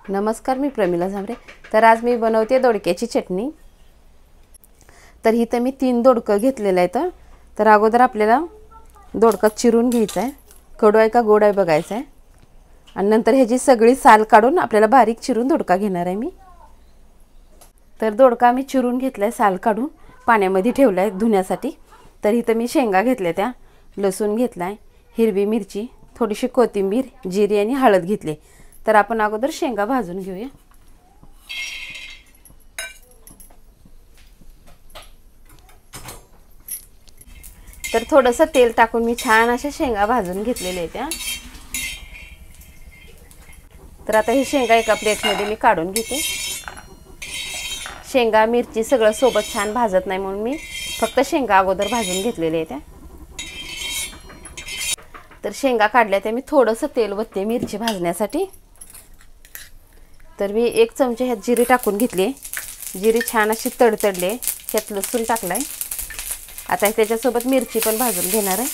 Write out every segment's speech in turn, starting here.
नमस्कार, मी प्रमिला झांबरे। तर आज मी बनवते दोडक्याची चटणी। तर इथे मी 3 दोडकं घेतलेले आहेत। तर अगोदर आपल्याला दोडका चिरून घ्यायचा आहे, कडू आहे का गोड आहे बघायचं आहे, आणि नंतर ह्याची सगळी साल काढून आपल्याला बारीक चिरून दोडका घेणार आहे मी। तर दोडका मी चिरून घेतलाय, साल काढून पाण्यामध्ये ठेवलाय धुण्यासाठी। तर इथे मी शेंगा घेतल्या, त्या लसूण घेतलाय, हिरवी मिरची, थोडीशी कोथिंबीर, जिरे आणि हळद घेतले। तर आपण अगोदर शेंगा भाजून घेऊया। तर थोडंसं तेल टाकून मी छान अशा शेंगा भाजून घेतलेल्या आहेत त्या। तर आता ही शेंगा एका प्लेटमध्ये मी काढून घेते। शेंगा मिरची सगळं सोबत छान भाजत नाही, म्हणून मी फक्त शेंगा अगोदर भाजून घेतलेल्या आहेत त्या। तर शेंगा काढल्या त्या मी थोडंसं तेल वतते मिरची भाजण्यासाठी। तर मी 1 चमचा ह्यात जिरे टाकून घेतले। जिरे छान अशी तडतडले, ह्यात लसूण टाकलाय। आता त्याच्यासोबत मिरची पण भाजून घेणार आहे।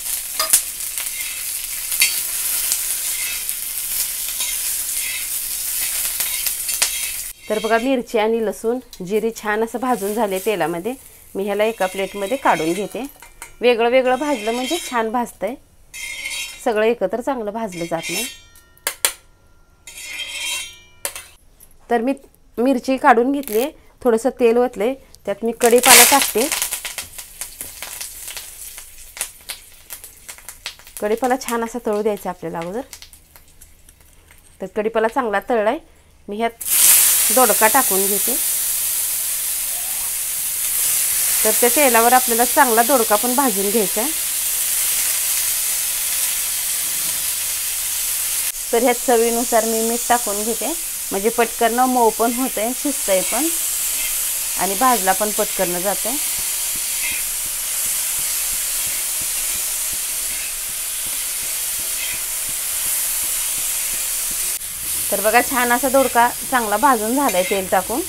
तर बघा, मिरची आणि लसूण जिरे छान असं भाजून झाले तेलामध्ये। मी ह्याला एका प्लेटमध्ये काढून घेते। वेगळं वेगळं भाजलं म्हणजे छान भाजतंय, सगळं एकत्र चांगलं भाजलं जात नाही। तर मी मिरची काढून घेतली, थोडंसं तेल ओतले, त्यात मी कढीपाला टाकते। कढीपाला छान असा तळू द्यायचा आपल्याला अगोदर। तर कढीपाला चांगला तळलाय, मी ह्यात दोडका टाकून घेते। तर त्या तेलावर आपल्याला चांगला दोडका पण भाजून घ्यायचा आहे। तर ह्यात चवीनुसार मी मीठ टाकून घेते, म्हणजे पटकन मऊ पण होतंय, शिजतंय पण, आणि भाजला पण पटकन जातंय। तर बघा, छान असा दोडका चांगला भाजून झालाय तेल टाकून।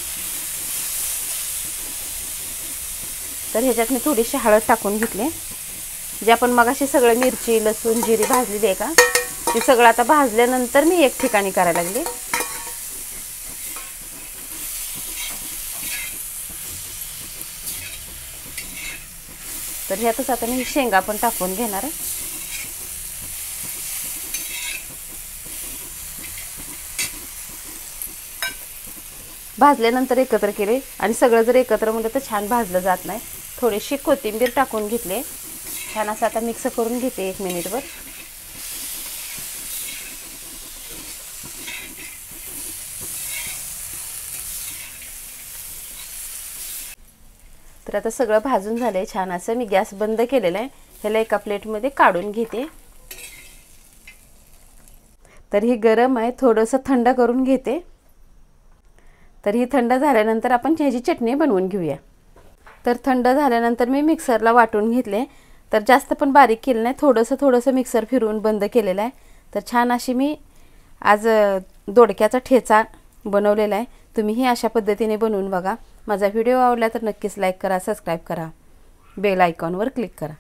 तर ह्याच्यात मी थोडीशी हळद टाकून घेतली, जे आपण मगाशी सगळं मिरची लसूण जिरे भाजलेली आहे का, ते सगळं आता भाजल्यानंतर मी एक ठिकाणी करायला लागले। तर ह्यातच आता मी शेंगा पण टाकून घेणार आहे। भाजल्यानंतर एकत्र केले, आणि सगळं जर एकत्र म्हणलं तर छान भाजलं जात नाही। थोडीशी कोथिंबीर टाकून घेतले, छान असं आता मिक्स करून घेते 1 मिनिटभर। तर आता सगळं भाजून झालंय छान असं। मी गॅस बंद केलेला आहे, ह्याला एका प्लेटमध्ये काढून घेते। तर ही गरम आहे, थोडंसं थंड करून घेते। तर ही थंड झाल्यानंतर आपण ह्याची चटणी बनवून घेऊया। तर थंड झाल्यानंतर मी मिक्सरला वाटून घेतले। तर जास्त पण बारीक केलं नाही, थोडंसं मिक्सर फिरवून बंद केलेलं आहे। तर छान अशी मी आज दोडक्याचा ठेचा बनवलेला आहे। तुम्हीही अशा पद्धतीने बनवून बघा। माझा व्हिडिओ आवडला तर नक्कीच लाईक करा, सबस्क्राईब करा, बेल आयकॉनवर क्लिक करा।